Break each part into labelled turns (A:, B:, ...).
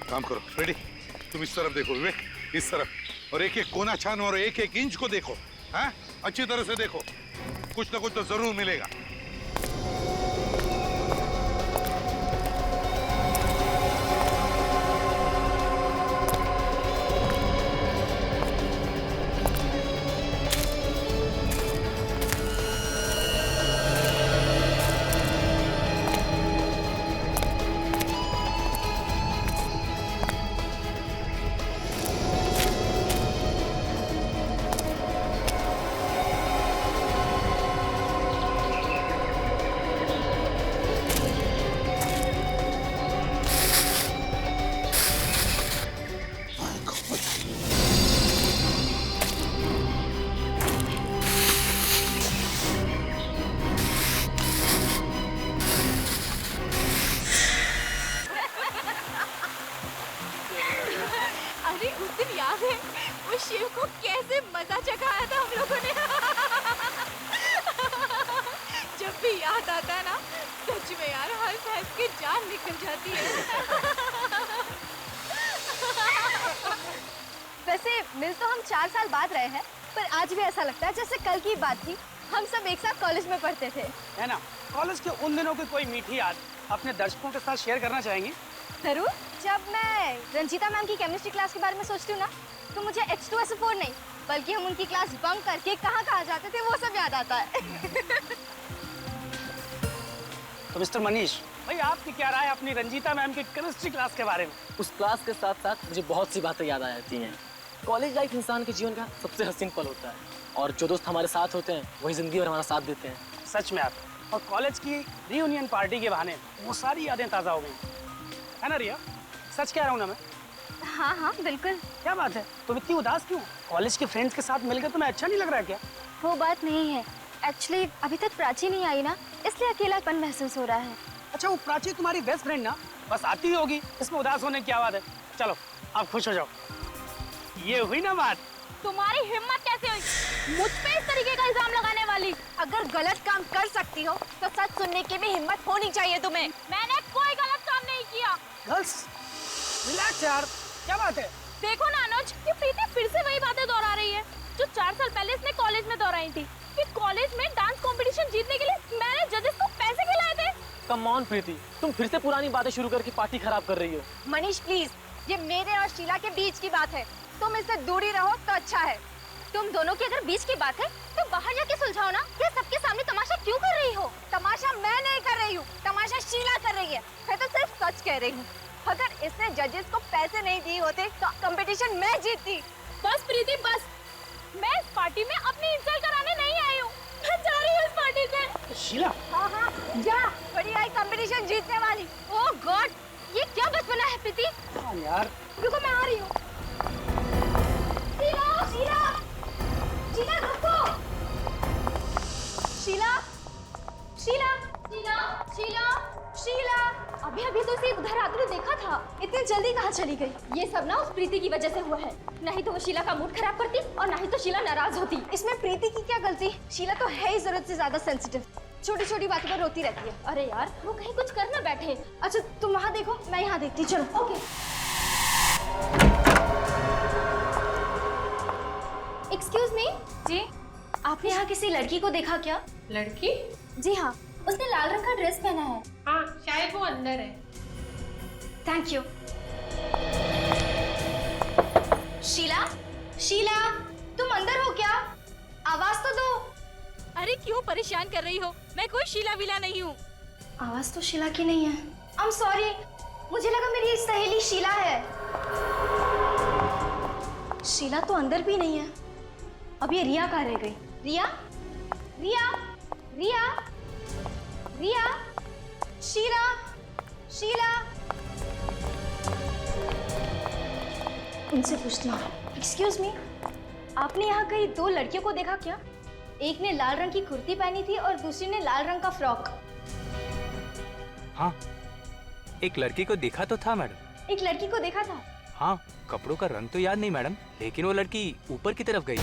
A: काम करो रेडी, तुम इस तरफ देखो विवेक, इस तरफ, और एक एक कोना छानो और एक एक इंच को देखो, हैं? अच्छी तरह से देखो, कुछ ना कुछ तो जरूर मिलेगा।
B: शिव को कैसे मजा चखाया था हम लोगों ने। जब भी याद आता है ना, सच में यार हंस हंस के जान निकल जाती है।
C: वैसे मिल तो हम 4 साल बाद रहे हैं, पर आज भी ऐसा लगता है जैसे कल की बात थी। हम सब एक साथ कॉलेज में पढ़ते थे,
D: है ना? कॉलेज के उन दिनों की कोई मीठी याद अपने दर्शकों के साथ शेयर करना चाहेंगी?
C: जरूर। जब मैं रंजीता मैम की केमिस्ट्री क्लास के बारे में सोचती हूँ ना, तो मुझे H2SO4 नहीं, बल्कि हम उनकी क्लास बंक करके कहाँ जाते थे वो सब याद आता है।
D: तो मिस्टर मनीष भाई, आपकी क्या राय अपनी रंजीता मैम की केमिस्ट्री क्लास के बारे में?
E: उस क्लास के साथ साथ मुझे बहुत सी बातें याद आ जाती हैं। कॉलेज लाइफ इंसान के जीवन का सबसे हसीन पल होता है, और जो दोस्त हमारे साथ होते हैं वही जिंदगी भर हमारा साथ देते हैं।
D: सच में आप, और कॉलेज की रीयूनियन पार्टी के बहाने वो सारी यादें ताज़ा हो गई, है ना रिया? सच कह रहा हूँ ना मैं?
C: हाँ हाँ बिल्कुल।
D: क्या बात है, तुम इतनी उदास क्यों? कॉलेज के फ्रेंड्स के साथ मिलकर तुम्हें अच्छा नहीं लग रहा है क्या?
C: वो बात नहीं है, एक्चुअली अभी तक प्राची नहीं आई ना, इसलिए अकेलापन महसूस हो रहा है।
D: अच्छा, वो प्राची तुम्हारी बेस्ट फ्रेंड ना, बस आती ही होगी, इसमें उदास होने की क्या बात है? चलो आप खुश हो जाओ। ये हुई ना बात।
B: तुम्हारी हिम्मत कैसे हुई मुझ पे इस तरीके का इल्जाम लगाने वाली?
C: अगर गलत काम कर सकती हो तो सच सुनने की भी हिम्मत होनी चाहिए तुम्हें।
B: मैंने कोई गलत काम नहीं किया।
D: गर्ल्स रिलैक्स यार, क्या बात है?
B: देखो ना अनुज, ये प्रीति फिर से वही बातें दोहरा रही है जो 4 साल पहले इसने कॉलेज में दोहराई थी कि कॉलेज में डांस कंपटीशन जीतने के लिए मैंने जजेस को पैसे खिलाए थे।
E: कम ऑन प्रीति, तुम फिर से पुरानी बातें शुरू करके पार्टी खराब कर रही हो।
C: मनीष प्लीज, ये मेरे और शीला के बीच की बात है, तुम इससे दूरी रहो तो अच्छा है। तुम दोनों की अगर बीच की बात है तो बाहर जाके सुलझाओ ना, ये सबके सामने तमाशा क्यों कर रही हो? तमाशा मैं नहीं कर रही हूँ, तमाशा शीला कर रही है। मैं तो सिर्फ सच कह रही हूँ। अगर इसने जजेस को पैसे नहीं दिए होते तो कंपटीशन मैं जीतती।
B: बस प्रीति बस, मैं इस पार्टी में अपनी इंसल्ट कराने नहीं आई हूँ। मैं जा रही हूँ इस पार्टी से।
D: शीला,
C: हाँ हाँ जा, बड़ी आई कंपटीशन जीतने वाली। ओह गॉड, ये क्या बचपना है प्रीति।
D: हाँ यार,
C: रुको मैं आ रही हूँ। शीला शीला शीला रुको। शीला शीला शीला शीला शीला, अभी अभी तो इसे उधर आते हुए देखा था, इतनी जल्दी कहाँ चली गई? ये सब ना उस प्रीति की वजह से हुआ है, नहीं तो वो शीला का मूड खराब करती और नहीं तो शीला नाराज होती। इसमें प्रीति की क्या गलती? शीला तो है ही जरूरत से ज्यादा सेंसिटिव, छोटी छोटी बातों पर रोती रहती है। अरे यार वो कहीं कुछ कर ना बैठे। अच्छा तुम वहाँ देखो, मैं यहाँ देखती। चलो ओके। एक्सक्यूज मी जी, आपने यहाँ किसी लड़की को देखा क्या?
B: लड़की?
C: जी हाँ, उसने लाल रंग का ड्रेस पहना है।
B: हाँ शायद वो अंदर है।
C: Thank you. शीला शीला, तुम अंदर हो क्या? आवाज तो दो।
B: अरे क्यों परेशान कर रही हो? मैं कोई शीला विला नहीं हूँ।
C: आवाज तो शीला की नहीं है। आई एम सॉरी, मुझे लगा मेरी सहेली शीला है। शीला तो अंदर भी नहीं है। अब ये रिया कहाँ रह गई? रिया रिया रिया रिया, शीला शीला, उनसे पूछती हूँ। एक्सक्यूज मी, आपने यहाँ कहीं 2 लड़कियों को देखा क्या? एक ने लाल रंग की कुर्ती पहनी थी और दूसरी ने लाल रंग का फ्रॉक।
F: हाँ, एक लड़की को देखा तो था मैडम।
C: एक लड़की को देखा था?
F: हाँ, कपड़ों का रंग तो याद नहीं मैडम, लेकिन वो लड़की ऊपर की तरफ गई।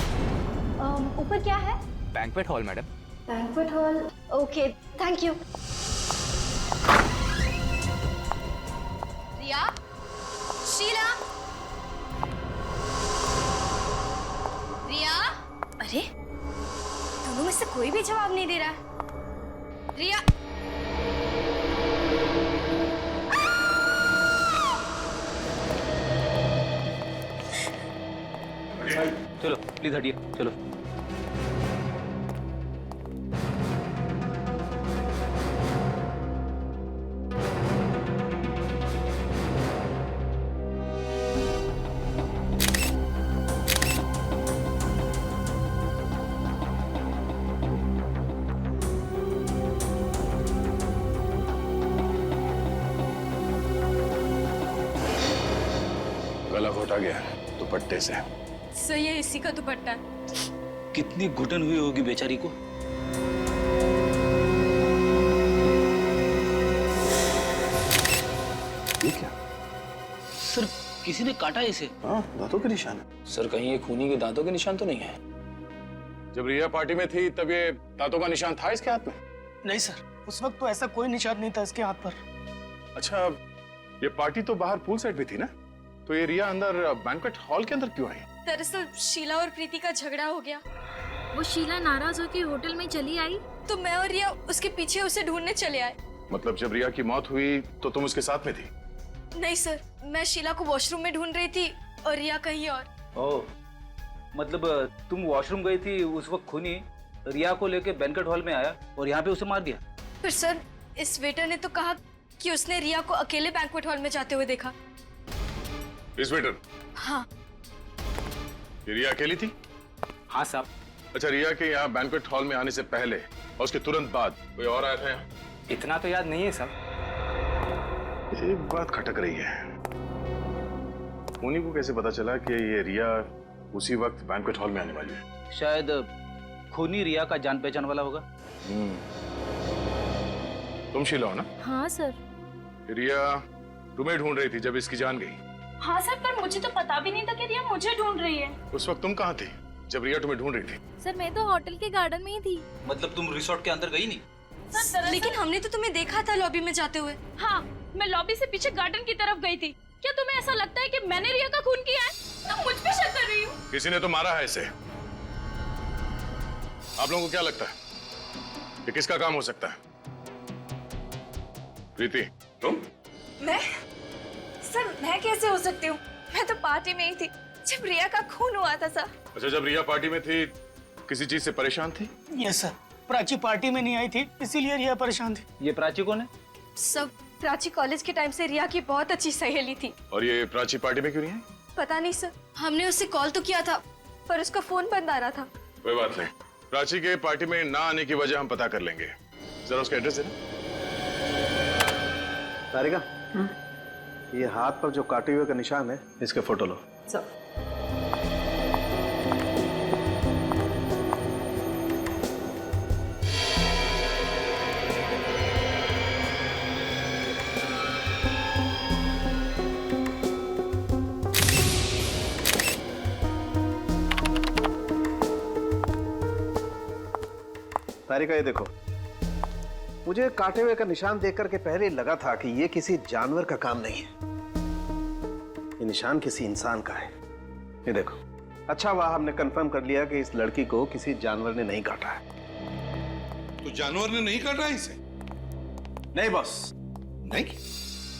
C: ऊपर क्या है?
F: Banquet hall madam.
C: Banquet hall, okay thank you.
B: Riya,
C: कोई भी जवाब नहीं दे रहा। रिया,
F: चलो प्लीज हटिए, चलो।
G: गला घोटा गया दुपट्टे से।
C: सही है, इसी का दुपट्टा है।
H: कितनी घुटन हुई होगी बेचारी को।
G: ये क्या?
H: सर किसी ने काटा इसे।
G: हाँ, दांतों के निशान है।
H: सर कहीं ये खूनी के दांतों के निशान तो नहीं है?
G: जब रिया पार्टी में थी तब ये दांतों का निशान था इसके हाथ में?
D: नहीं सर, उस वक्त तो ऐसा कोई निशान नहीं था इसके हाथ पर।
G: अच्छा, ये पार्टी तो बाहर पूल साइड में थी ना, तो ये रिया अंदर बैंक्वेट हॉल के अंदर क्यों आई?
C: दरअसल शीला और प्रीति का झगड़ा हो गया।
B: वो शीला नाराज होकर होटल में चली आई
C: तो मैं और रिया उसके पीछे उसे ढूंढने चले आए।
G: मतलब जब रिया की मौत हुई तो तुम उसके साथ में थी?
C: नहीं सर, मैं शीला को वॉशरूम में ढूंढ रही थी और रिया कहीं और।
I: ओह, मतलब तुम वॉशरूम गई थी उस वक्त खूनी रिया को लेके बैंक्वेट हॉल में आया और यहाँ पे उसे मार दिया।
C: फिर सर इस वेटर ने तो कहा कि उसने रिया को अकेले बैंक्वेट हॉल में जाते हुए देखा।
G: इस वेटर?
C: हाँ।
G: ये रिया अकेली थी?
F: हाँ साहब।
G: अच्छा, रिया के यहाँ बैंक्वेट हॉल में आने से पहले और उसके तुरंत बाद कोई और आया था यहाँ?
F: इतना तो याद नहीं है साहब।
G: एक बात खटक रही है। खूनी को कैसे पता चला कि ये रिया उसी वक्त बैंक्वेट हॉल में आने वाली है?
I: शायद खूनी रिया का जान पहचान वाला होगा।
G: तुम शीला हो ना?
B: हाँ सर।
G: रिया तुम्हें ढूंढ रही थी जब इसकी जान गई।
B: हाँ सर, पर मुझे तो पता भी नहीं था कि रिया मुझे ढूंढ रही है।
G: उस वक्त तुम कहाँ थी जब रिया तुम्हें ढूंढ रही थी?
B: सर मैं तो होटल के गार्डन में ही थी।
I: मतलब तुम रिसोर्ट के अंदर गई नहीं?
B: सर
C: लेकिन हमने तो तुम्हें देखा था लॉबी में जाते हुए।
B: हाँ, मैं लॉबी से पीछे गार्डन की तरफ गई थी। क्या तुम्हें ऐसा लगता है कि मैंने रिया का खून किया है? तुम मुझ पे शक कर रही हो?
G: किसी ने तो मारा है इसे। आप लोगों को क्या लगता है कि किसका काम हो सकता है? प्रीति, तुम?
C: मैं? सर मैं कैसे हो सकती हूँ? मैं तो पार्टी में ही थी जब रिया का खून हुआ था सर।
G: अच्छा, जब रिया पार्टी में थी किसी चीज से परेशान थी?
D: यस सर, प्राची पार्टी में नहीं आई थी इसीलिए रिया परेशान थी।
I: ये प्राची कौन है?
C: सब प्राची कॉलेज के टाइम से रिया की बहुत अच्छी सहेली थी।
G: और ये प्राची पार्टी में क्यों नहीं है?
C: पता नहीं सर, हमने उससे कॉल तो किया था पर उसका फोन बंद आ रहा था।
G: कोई बात नहीं, प्राची के पार्टी में ना आने की वजह हम पता कर लेंगे। जरा उसका एड्रेस देना।
J: तारिका, ये हाथ पर जो काटे हुए का निशान है, इसके फोटो लो। तारिका, ये देखो, मुझे काटे हुए का निशान देख करके पहले लगा था कि ये किसी जानवर का काम नहीं है, ये निशान किसी इंसान का है। ये देखो, अच्छा हुआ हमने कंफर्म कर लिया कि इस लड़की को किसी जानवर ने नहीं काटा है।
A: तो जानवर ने नहीं काटा इसे?
J: नहीं बॉस,
A: नहीं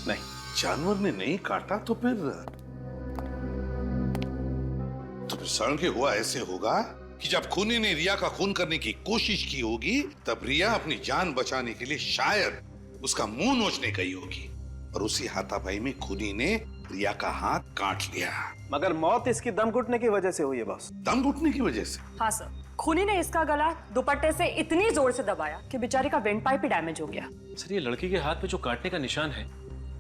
J: नहीं।
A: जानवर ने नहीं काटा तो फिर सड़न के हुआ ऐसे होगा कि जब खूनी ने रिया का खून करने की कोशिश की होगी तब रिया अपनी जान बचाने के लिए शायद उसका मुंह नोचने गई होगी और उसी हाथापाई में खूनी ने रिया का हाथ काट लिया।
J: मगर मौत इसकी दम घुटने की वजह से हुई है बॉस।
A: दम घुटने की वजह से?
K: हाँ सर, खूनी ने इसका गला दुपट्टे से इतनी जोर से दबाया कि बेचारी का वेंट पाइप ही डैमेज हो गया।
L: सर ये लड़की के हाथ पे जो काटने का निशान है,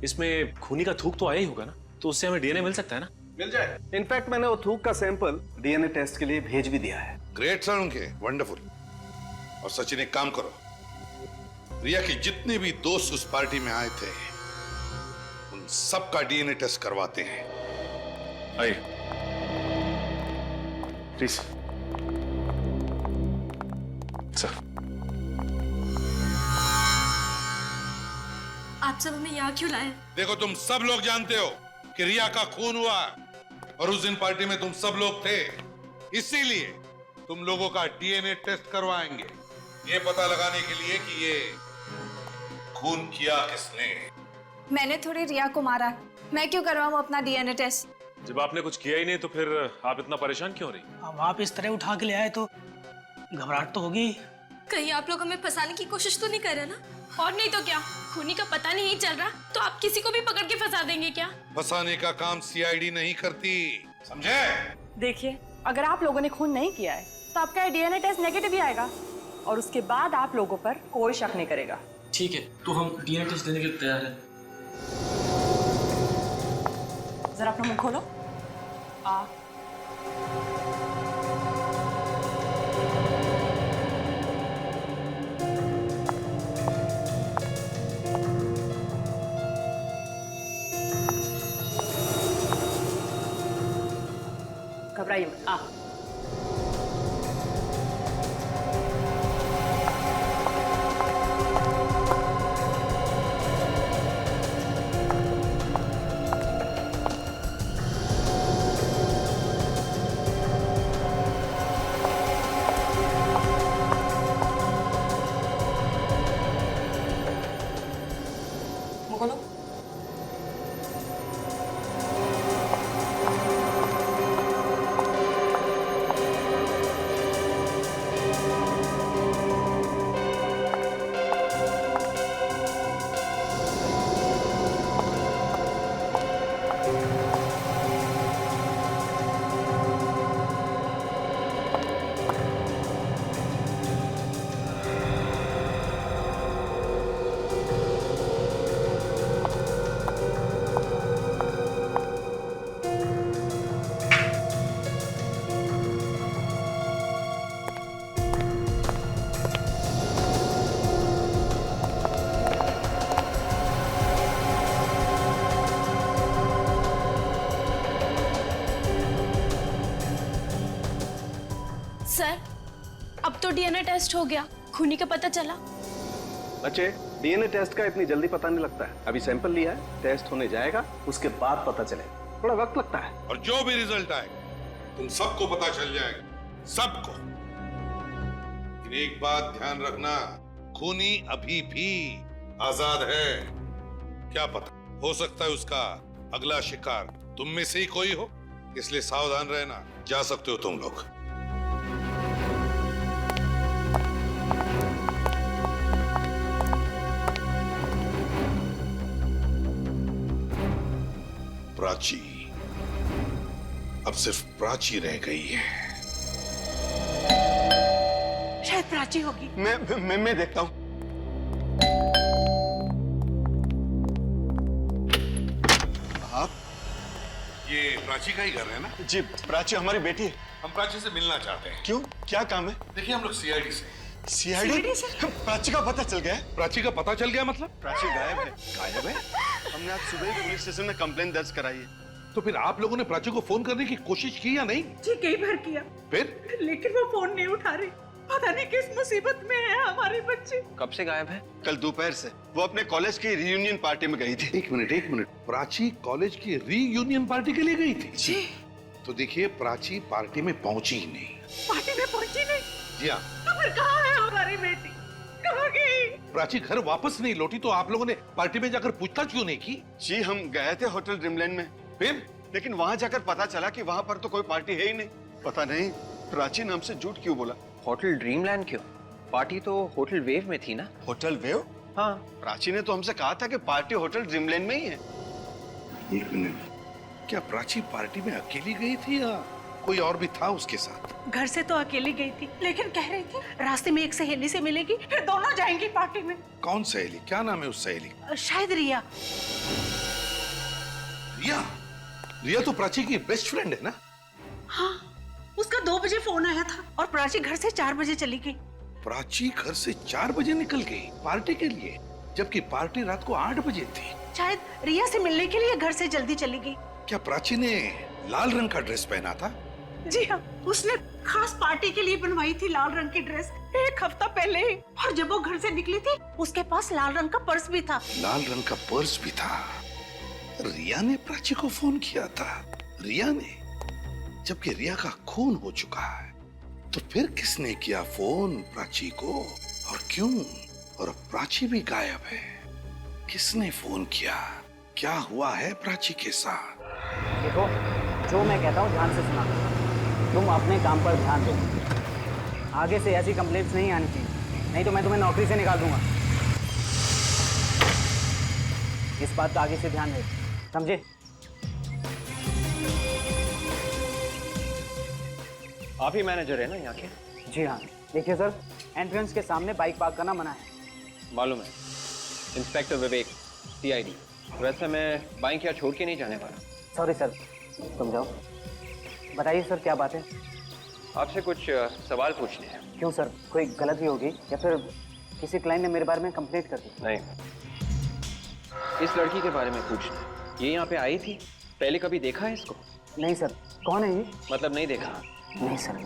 L: इसमें खूनी का थूक तो आया ही होगा ना, तो उससे हमें डीएनए मिल सकता है ना?
J: मिल जाए। इनफैक्ट मैंने वो थूक का सैंपल डीएनए टेस्ट के लिए भेज भी दिया है।
A: ग्रेट सर, के वंडरफुल। और सचिन एक काम करो, रिया के जितने भी दोस्त उस पार्टी में आए थे उन सबका डीएनए टेस्ट करवाते हैं।
G: आइए प्लीज सर।
C: आप सब हमें यहाँ क्यों लाए?
A: देखो, तुम सब लोग जानते हो कि रिया का खून हुआ और उस दिन पार्टी में तुम सब लोग थे, इसीलिए तुम लोगों का डीएनए टेस्ट करवाएंगे। ये पता लगाने के लिए कि ये खून किया किसने।
M: मैंने थोड़ी रिया को मारा, मैं क्यों करवाऊं अपना डीएनए टेस्ट?
L: जब आपने कुछ किया ही नहीं तो फिर आप इतना परेशान क्यों हो रही?
D: अब आप इस तरह उठा के ले आए तो घबराहट तो होगी।
M: कहीं आप लोग हमें फंसाने की कोशिश तो नहीं कर रहे ना?
B: और नहीं तो क्या, खूनी का पता नहीं चल रहा तो आप किसी को भी पकड़ के फंसा देंगे क्या?
A: फंसाने का काम सीआईडी नहीं करती, समझे?
K: देखिए, अगर आप लोगों ने खून नहीं किया है तो आपका डीएनए टेस्ट नेगेटिव ही आएगा और उसके बाद आप लोगों पर कोई शक नहीं करेगा।
E: ठीक है, तो हम डीएनए टेस्ट देने के लिए तैयार हैं।
K: जरा अपना मुंह खोलो। घबराइए मत। मुंह खोलो।
B: सर, अब तो डीएनए टेस्ट हो गया, खूनी का पता चला।
J: बच्चे, डीएनए टेस्ट का इतनी जल्दी पता नहीं लगता है। अभी सैंपल लिया है, टेस्ट होने जाएगा, उसके बाद पता चलेगा। थोड़ा वक्त लगता है।
A: और जो भी रिजल्ट आएगा तुम सबको पता चल जाएगा, सबको। लेकिन एक बात ध्यान रखना, खूनी अभी भी आजाद है। क्या पता, हो सकता है उसका अगला शिकार तुम में से ही कोई हो, इसलिए सावधान रहना। जा सकते हो तुम लोग। प्राची, अब सिर्फ प्राची रह गई है।
K: शायद प्राची होगी।
J: मैं देखता हूँ।
A: आप ये प्राची का ही घर है ना?
G: जी, प्राची हमारी बेटी है।
A: हम प्राची से मिलना चाहते हैं।
G: क्यों, क्या काम है?
A: देखिए, हम लोग सीआईडी से।
G: सीआईडी से? प्राची का पता चल गया है?
A: प्राची का पता चल गया मतलब?
G: प्राची गायब है। गायब है? हमने आज सुबह ही पुलिस स्टेशन में कंप्लेंट दर्ज कराई है।
A: तो फिर आप लोगों ने प्राची को फोन करने की कोशिश की या नहीं?
K: जी कई बार किया,
A: फिर?
K: लेकिन वो फोन नहीं उठा रही। पता नहीं किस मुसीबत में है हमारी बच्ची।
H: कब से गायब है?
G: कल दोपहर से। वो अपने कॉलेज की रियूनियन पार्टी में गई थी।
A: एक मिनट। प्राची कॉलेज की रीयूनियन पार्टी के लिए गई थी?
K: जी।
A: तो देखिए, प्राची पार्टी में पहुंची ही नहीं।
K: पार्टी में पहुंची नहीं?
A: जी हाँ।
K: तो फिर कहाँ है हमारी बेटी? कहाँ गई?
A: प्राची घर वापस नहीं लौटी, तो आप लोगों ने पार्टी में जाकर पूछताछ क्यों नहीं की?
G: जी, हम गए थे होटल ड्रीमलैंड में।
A: फिर?
G: लेकिन वहाँ जाकर पता चला कि वहाँ पर तो कोई पार्टी है ही नहीं। पता नहीं प्राची नाम से झूठ क्यों बोला।
H: होटल ड्रीमलैंड क्यों? पार्टी तो होटल वेव में थी ना।
G: Hotel wave?
H: हाँ।
G: प्राची ने तो हमसे कहा था कि पार्टी होटल ड्रीमलैंड में ही है।
A: एक मिनट, क्या प्राची पार्टी में अकेली गई थी या कोई और भी था उसके साथ?
K: घर से तो अकेली गई थी, लेकिन कह रही थी रास्ते में एक सहेली से मिलेगी, फिर दोनों जाएंगी पार्टी में।
A: कौन सहेली? क्या नाम है उस सहेली?
K: शायद रिया।
A: रिया? रिया तो प्राची की बेस्ट फ्रेंड है ना?
K: हाँ, उसका 2 बजे फोन आया था और प्राची घर से 4 बजे चली गई।
A: प्राची घर से 4 बजे निकल गई पार्टी के लिए, जबकि पार्टी रात को 8 बजे थी।
K: शायद रिया से मिलने के लिए घर से जल्दी चली गई।
A: क्या प्राची ने लाल रंग का ड्रेस पहना था?
K: जी हाँ, उसने खास पार्टी के लिए बनवाई थी लाल रंग की ड्रेस 1 हफ्ता पहले ही। और जब वो घर से निकली थी, उसके पास लाल रंग का पर्स भी था।
A: लाल रंग का पर्स भी था। रिया ने प्राची को फोन किया था। रिया ने? जबकि रिया का खून हो चुका है, तो फिर किसने किया फोन प्राची को? और क्यों? और प्राची भी गायब है। किसने फोन किया? क्या हुआ है प्राची के साथ?
D: देखो, जो मैं कहता हूँ ध्यान से सुना। तुम अपने काम पर ध्यान दो। आगे से ऐसी कंप्लेंट्स नहीं आनी चाहिए, नहीं तो मैं तुम्हें नौकरी से निकाल दूंगा। इस बात का आगे से ध्यान रहे, समझे?
H: आप ही मैनेजर है ना यहाँ के?
D: जी हाँ। देखिए सर, एंट्रेंस के सामने बाइक पार्क करना मना है।
H: मालूम है। इंस्पेक्टर विवेक, CID। वैसे मैं बाइक यहाँ छोड़ के नहीं जाने वाला।
D: सॉरी सर, तुम जाओ। बताइए सर, क्या बात है?
H: आपसे कुछ सवाल पूछने हैं।
D: क्यों सर, कोई गलती होगी या फिर किसी क्लाइंट ने मेरे बारे में कंप्लेंट कर दी?
H: नहीं, इस लड़की के बारे में पूछना है। ये यहाँ पे आई थी? पहले कभी देखा है इसको?
D: नहीं सर। कौन है ये?
H: मतलब नहीं देखा?
D: नहीं सर।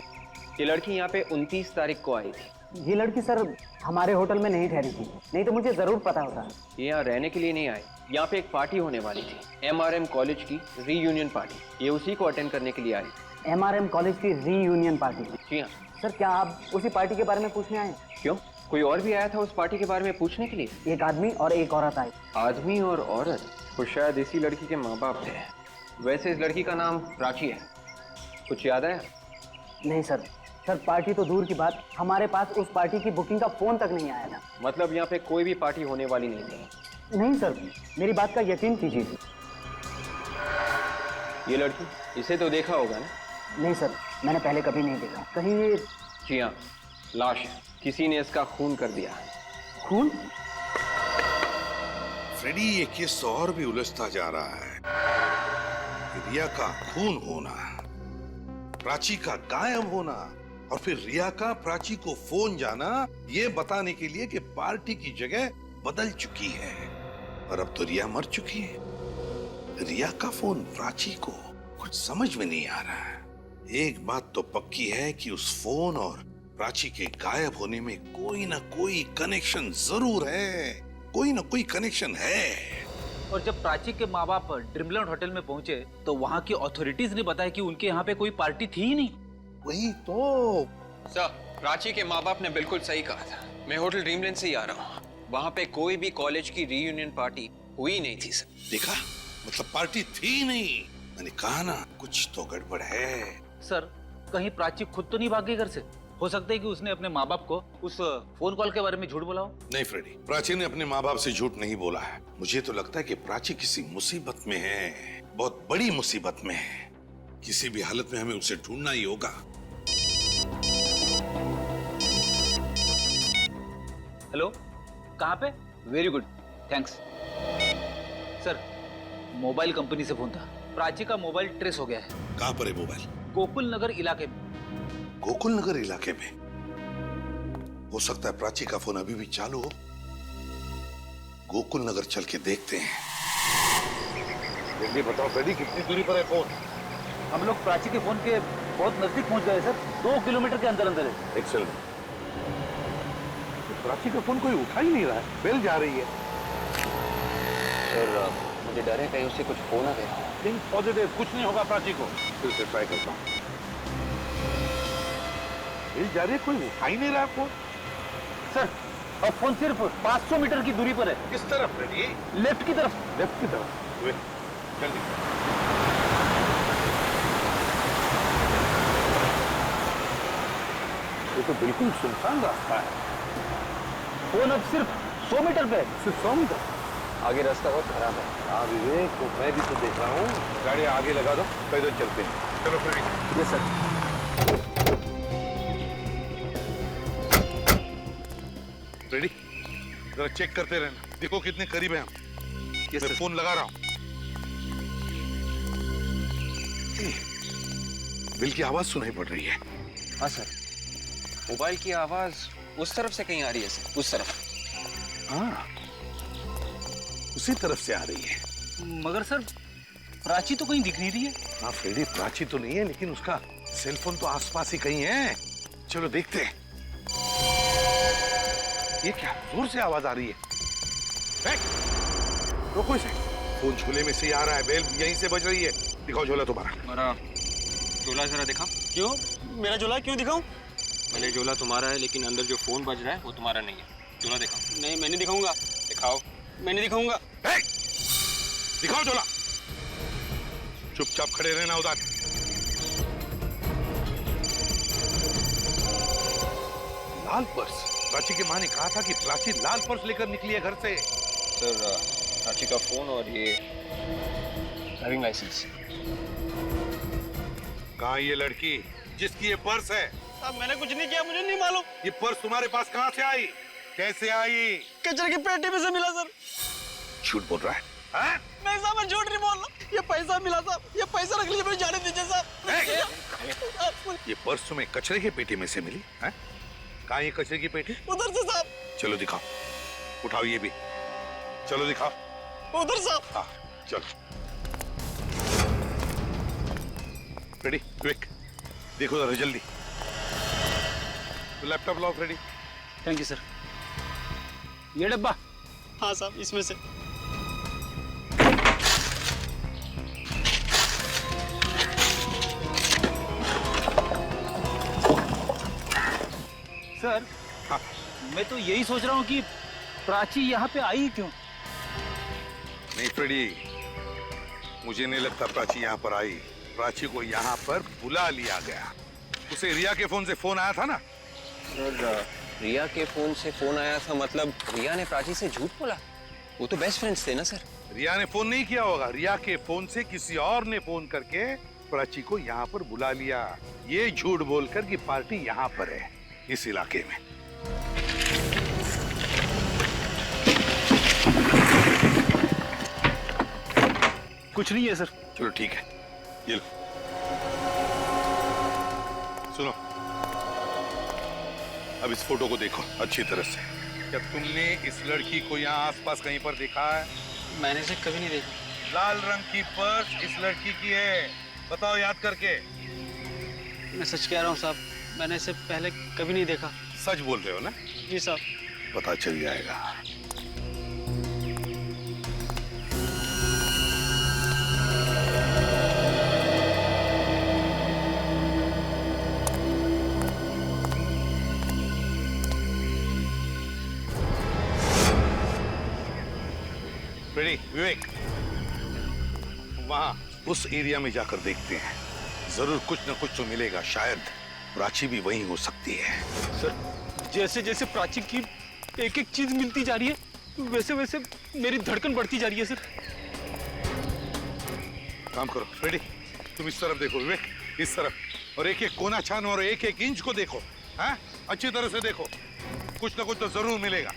H: ये लड़की यहाँ पे 29 तारीख को आई थी।
D: ये लड़की सर हमारे होटल में नहीं ठहरी थी, नहीं तो मुझे जरूर पता होता।
H: ये यहाँ रहने के लिए नहीं आई। यहाँ पे एक पार्टी होने वाली थी, MRM कॉलेज की रीयूनियन पार्टी। ये उसी को अटेंड करने के लिए आई।
D: MRM कॉलेज की रीयूनियन पार्टी?
H: जी हाँ।
D: सर, क्या आप उसी पार्टी के बारे में पूछने आए?
H: क्यों, कोई और भी आया था उस पार्टी के बारे में पूछने के लिए?
D: एक आदमी और एक औरत आए।
H: आदमी और औरत? तो शायद इसी लड़की के माँ बाप थे। वैसे इस लड़की का नाम प्राची है, कुछ याद है?
D: नहीं सर। सर, पार्टी तो दूर की बात, हमारे पास उस पार्टी की बुकिंग का फोन तक नहीं आया था।
H: मतलब यहाँ पे कोई भी पार्टी होने वाली नहीं थी?
D: नहीं सर, मेरी बात का यकीन कीजिए।
H: ये लड़की, इसे तो देखा होगा ना?
D: नहीं सर, मैंने पहले कभी नहीं देखा। कहीं ये?
H: जी हाँ, लाश है। किसी ने इसका खून कर दिया।
D: खून?
A: फ्रेडी, ये केस और भी उलझता जा रहा है। रिया का खून होना, प्राची का गायब होना, और फिर रिया का प्राची को फोन जाना, ये बताने के लिए कि पार्टी की जगह बदल चुकी है। और अब तो रिया मर चुकी है। रिया का फोन प्राची को, कुछ समझ में नहीं आ रहा है। एक बात तो पक्की है कि उस फोन और प्राची के गायब होने में कोई ना कोई कनेक्शन जरूर है। कोई ना कोई कनेक्शन है।
I: और जब प्राची के माँ बाप ड्रीमलैंड होटल में पहुंचे तो वहाँ की अथॉरिटीज ने बताया कि उनके यहाँ पे कोई पार्टी थी ही नहीं।
A: वही तो
H: सर, प्राची के माँ बाप ने बिल्कुल सही कहा था। मैं होटल ड्रीमलैंड से ही आ रहा हूँ। वहाँ पे कोई भी कॉलेज की रीयूनियन पार्टी हुई नहीं थी सर।
A: देखा, मतलब पार्टी थी नहीं। मैंने कहा ना, कुछ तो गड़बड़ है।
I: सर, कहीं प्राची खुद तो नहीं भाग गई घर से? हो सकता है कि उसने अपने माँ बाप को उस फोन कॉल के बारे में झूठ बोला हो।
A: नहीं फ्रेडी, प्राची ने अपने माँ बाप से झूठ नहीं बोला है। मुझे तो लगता है कि प्राची किसी मुसीबत में है, बहुत बड़ी मुसीबत में है। किसी भी हालत में हमें उसे ढूंढना ही होगा।
I: हेलो, कहाँ पे? Very good, thanks. Sir, mobile company से फोन था। प्राची का मोबाइल ट्रेस हो गया है।
A: कहाँ पर है मोबाइल?
I: गोकुल नगर इलाके में।
A: गोकुल नगर इलाके में? हो सकता है प्राची का फोन अभी भी चालू हो। गोकुल नगर चल के देखते हैं।
J: जल्दी बताओ फ्रेडी, कितनी दूरी पर है फोन?
I: हम लोग प्राची के फोन के बहुत नजदीक पहुंच गए सर। 2 किलोमीटर के अंदर अंदर है।
J: एक्सेलेंट। प्राची का फोन कोई उठा ही नहीं रहा है, बेल जा रही है।
H: सर, मुझे डर है कहीं उससे कुछ हो ना गया।
J: थिंक पॉजिटिव, कुछ नहीं होगा प्राची को। फिर से ट्राई करता हूँ। बेल जा रही है, कोई उठा ही नहीं रहा फोन।
I: सर, और फोन सिर्फ 500 मीटर की दूरी पर है।
J: किस तरफ फ्रेडी?
I: लेफ्ट की तरफ।
J: लेफ्ट की तरफ? वे, जल्दी। ये तो बिल्कुल सुनसान रास्ता है।
I: फोन अब सिर्फ 100 मीटर पे है।
J: सिर्फ 100 मीटर?
H: आगे रास्ता बहुत खराब है।
J: हाँ विवेक, तो मैं भी तो देख रहा हूँ। गाड़ी आगे लगा दो, पैदल चलते हैं। चलो फ्रेडी।
I: Yes sir.
A: रेडी, जरा चेक करते रहना, देखो कितने करीब है हम। मैं फोन लगा रहा हूं। बिल की आवाज सुनाई पड़ रही है।
H: हाँ सर, मोबाइल की आवाज उस तरफ से कहीं आ रही है सर। उस तरफ।
A: हाँ, उसी तरफ से आ रही है।
I: मगर सर, प्राची तो कहीं दिख नहीं रही है।
A: हाँ फ्रेडी, प्राची तो नहीं है, लेकिन उसका सेलफोन तो आसपास ही कहीं है। चलो देखते हैं। ये क्या जोर से आवाज आ रही है? रोको इसे। फोन झोले में से ही आ रहा है, बेल यहीं से बज रही है। दिखाओ झोला तुम्हारा।
H: मेरा झोला जरा दिखा।
D: क्यों? मेरा झोला क्यों दिखाऊं?
H: भले झोला तुम्हारा है लेकिन अंदर जो फोन बज रहा है वो तुम्हारा नहीं है। झोला दिखाओ। नहीं, मैं नहीं दिखाऊंगा। दिखाओ। मैं नहीं दिखाऊंगा।
A: दिखाओ झोला। चुपचाप खड़े रहना उधर। लाल पर्स। प्राची की माँ ने कहा था कि प्राची लाल पर्स लेकर निकली है घर से।
H: सर, प्राची का फोन और ये ड्राइविंग लाइसेंस।
A: कहाँ ये लड़की जिसकी ये पर्स है?
E: अब मैंने कुछ नहीं किया, मुझे नहीं मालूम।
A: ये पर्स तुम्हारे पास कहाँ से आई? कैसे आई?
E: कचरे की पेटी में से मिला सर।
A: झूठ बोल रहा है? हाँ?
E: नहीं साहब, मैं झूठ नहीं बोल रहा। ये पैसा मिला साहब, ये पैसा रख लीजिए, मुझे जाने दीजिए साहब।
A: ये पर्स तुम्हें कचरे की पेटी में से मिली है? कहाँ ये कचरे की पेटी?
E: उधर से साहब।
A: चलो दिखाओ। उठाओ ये भी। चलो दिखाओ।
E: उधर साहब।
A: हाँ चलो। रेडी? क्विक देखो जरा जल्दी। Laptop lock ready?
I: Thank you sir. ये डब्बा?
E: हाँ साहब, इसमें से।
I: सर,
A: हाँ।
I: मैं तो यही सोच रहा हूँ कि प्राची यहाँ पे आई क्यों?
A: नहीं फ्रेडी, मुझे नहीं लगता प्राची यहाँ पर आई। प्राची को यहाँ पर बुला लिया गया। उसे रिया के फोन से फोन आया था ना?
H: रिया के फोन से फोन आया था मतलब रिया ने प्राची से झूठ बोला? वो तो बेस्ट फ्रेंड्स थे ना सर।
A: रिया ने फोन नहीं किया होगा। रिया के फोन से किसी और ने फोन करके प्राची को यहाँ पर बुला लिया। ये झूठ बोलकर कि पार्टी यहाँ पर है, इस इलाके में।
I: कुछ नहीं है सर।
A: चलो ठीक है, ये लो। सुनो, अब इस फोटो को देखो अच्छी तरह से। क्या तुमने इस लड़की को यहाँ आसपास कहीं पर देखा है?
E: मैंने इसे कभी नहीं देखा।
A: लाल रंग की पर्स इस लड़की की है। बताओ याद करके।
E: मैं सच कह रहा हूँ साहब, मैंने इसे पहले कभी नहीं देखा।
A: सच बोल रहे हो ना?
E: जी साहब।
A: पता चल जाएगा। रेडी विवेक, वहां उस एरिया में जाकर देखते हैं। जरूर कुछ न कुछ तो मिलेगा। शायद प्राची भी वहीं हो सकती है।
E: सर, जैसे जैसे प्राची की एक एक चीज मिलती जा रही है वैसे वैसे मेरी धड़कन बढ़ती जा रही है सर।
A: काम करो रेडी, तुम इस तरफ देखो विवेक, इस तरफ, और एक एक कोना छानो और एक एक इंच को देखो। हाँ, अच्छी तरह से देखो, कुछ न कुछ तो जरूर मिलेगा।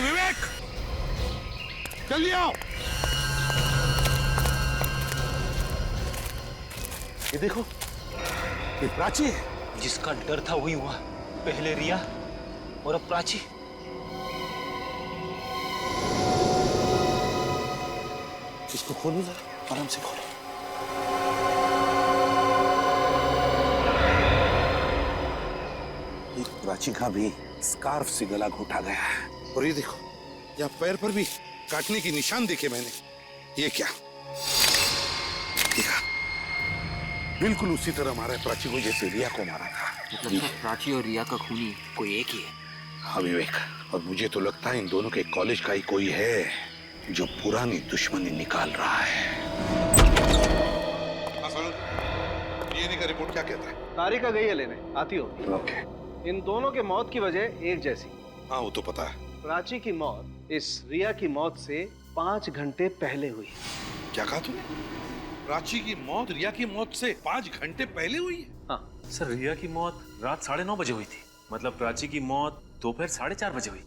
A: विवेक, जल्दी आओ। ये देखो, ये प्राची है।
I: जिसका डर था वही हुआ। पहले रिया और अब प्राची।
A: इसको खोलो जरा, आराम से खोलो। एक प्राची का भी स्कार्फ से गला घोटा गया है। और ये देखो, यहाँ पैर पर भी काटने की निशान देखे मैंने। ये क्या? देखा, बिल्कुल उसी तरह मारा है प्राची को जैसे रिया को मारा था।
H: मतलब प्राची और रिया का खूनी कोई एक ही है?
A: हाँ विवेक, और मुझे तो लगता है इन दोनों के कॉलेज का ही कोई है जो पुरानी दुश्मनी निकाल रहा है। डीएनए का रिपोर्ट क्या कहता है?
J: तारिका गई है लेने, आती होगी।
A: ओके।
J: इन दोनों के मौत की वजह एक जैसी।
A: हाँ वो तो पता है।
J: प्राची की मौत इस रिया की मौत से 5 घंटे पहले हुई।
A: क्या कहा तूने? प्राची की मौत रिया की मौत से 5 घंटे पहले हुई है।
L: हाँ सर, रिया की मौत रात 9:30 बजे हुई थी। मतलब प्राची की मौत दोपहर 4:30 बजे हुई।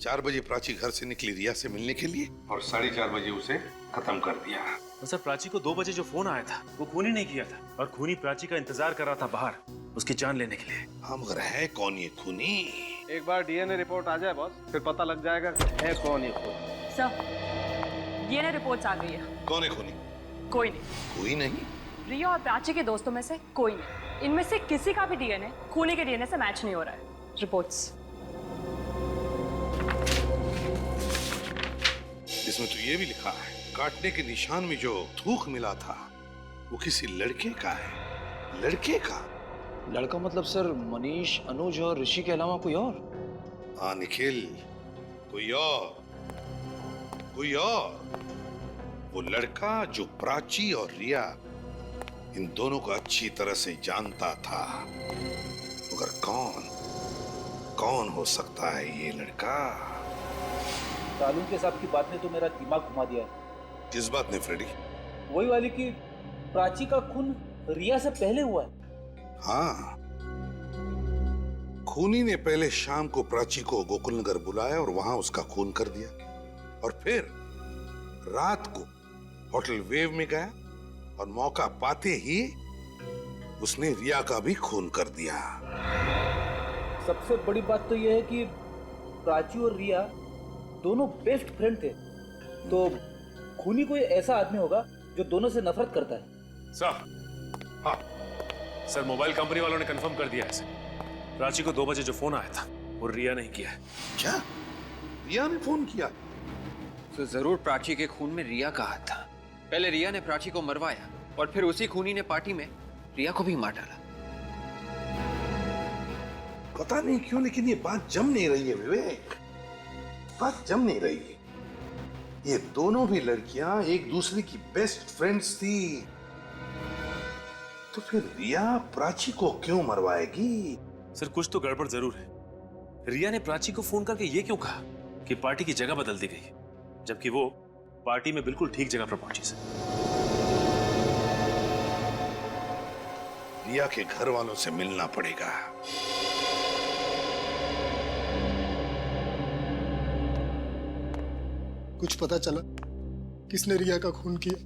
A: 4 बजे प्राची घर से निकली रिया से मिलने के लिए और 4:30 बजे उसे खत्म कर दिया।
L: और सर प्राची को 2 बजे जो फोन आया था वो खूनी नहीं किया था, और खूनी प्राची का इंतजार कर रहा था बाहर उसकी जान लेने के लिए।
A: हाँ मगर है कौन ये खूनी?
J: एक बार डीएनए रिपोर्ट आ जाए बॉस, फिर पता लग जाएगा है कौन ये खूनी।
N: सर डीएनए रिपोर्ट्स आ गई है।
A: कौन है खूनी?
N: कोई नहीं।
A: कोई नहीं?
N: रिया और प्राची के दोस्तों में से कोई नहीं। इनमें से किसी का भी डीएनए खूनी के डीएनए से मैच नहीं हो रहा है। रिपोर्ट्स।
A: इसमें तो ये भी लिखा है काटने के निशान में जो थूक मिला था वो किसी लड़के का है। लड़के का?
H: लड़का मतलब सर मनीष, अनुज और ऋषि के अलावा कोई और?
A: हाँ निखिल, कोई और। कोई और। वो लड़का जो प्राची और रिया इन दोनों को अच्छी तरह से जानता था। मगर कौन हो सकता है ये लड़का?
I: तालुम के साहब की बात ने तो मेरा दिमाग घुमा दिया है।
A: किस बात ने फ्रेडी?
I: वही वाली कि प्राची का खून रिया से पहले हुआ है।
A: हाँ, खूनी ने पहले शाम को प्राची को गोकुलनगर बुलाया और वहां उसका खून कर दिया, और फिर रात को होटल वेव में गया और मौका पाते ही उसने रिया का भी खून कर दिया।
I: सबसे बड़ी बात तो यह है कि प्राची और रिया दोनों बेस्ट फ्रेंड थे, तो खूनी कोई ऐसा आदमी होगा जो दोनों से नफरत करता है।
L: सर, हाँ सर, मोबाइल कंपनी वालों ने कंफर्म कर दिया है इसे। प्राची को 2 बजे जो फोन आया था वो रिया नहीं किया है।
A: क्या? रिया ने फोन किया?
H: तो जरूर प्राची के खून में रिया का हाथ था। पहले रिया ने प्राची को मरवाया और फिर उसी खूनी ने पार्टी में रिया को भी मार डाला।
A: पता नहीं क्यों लेकिन ये बात जम नहीं रही है विवेक, बात जम नहीं रही है। ये दोनों भी लड़कियां एक दूसरे की बेस्ट फ्रेंड्स थी, तो फिर रिया प्राची को क्यों मरवाएगी?
L: सर कुछ तो गड़बड़ जरूर है। रिया ने प्राची को फोन करके ये क्यों कहा कि पार्टी की जगह बदल दी गई, जबकि वो पार्टी में बिल्कुल ठीक जगह पर पहुंची। सर
A: रिया के घर वालों से मिलना पड़ेगा।
O: कुछ पता चला किसने रिया का खून किया?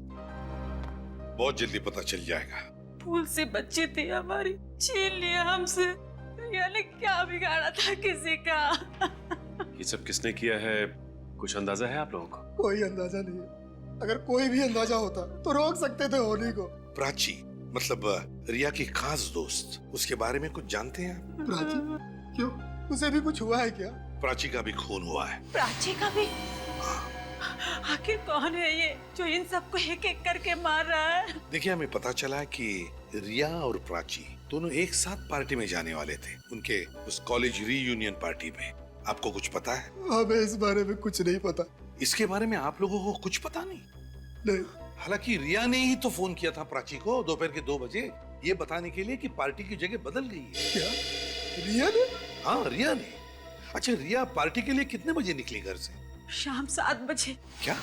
A: बहुत जल्दी पता चल जाएगा।
N: फूल से बच्ची थी हमारी, छीन लिया हमसे। रिया ने क्या बिगाड़ा था किसी का?
L: ये सब किसने किया है, कुछ अंदाजा है आप लोगों को?
O: कोई अंदाजा नहीं है। अगर कोई भी अंदाजा होता तो रोक सकते थे होली को।
A: प्राची मतलब रिया की खास दोस्त, उसके बारे में कुछ जानते हैं आप?
O: प्राची? क्यों, उसे भी कुछ हुआ है क्या?
A: प्राची का भी खून हुआ है।
N: प्राची का भी? आखिर कौन है ये जो इन सबको एक एक करके मार रहा है?
A: देखिए, हमें पता चला कि रिया और प्राची दोनों एक साथ पार्टी में जाने वाले थे, उनके उस कॉलेज रीयूनियन पार्टी में। आपको कुछ पता है?
O: हमें इस बारे में कुछ नहीं पता।
A: इसके बारे में आप लोगों को कुछ पता नहीं?
O: नहीं।
A: हालांकि रिया ने ही तो फोन किया था प्राची को दोपहर के 2 बजे, ये बताने के लिए कि पार्टी की जगह बदल गई है।
O: क्या? रिया ने?
A: हाँ, रिया ने। अच्छा, रिया पार्टी के लिए कितने बजे निकली घर से?
N: शाम 7 बजे।
A: क्या?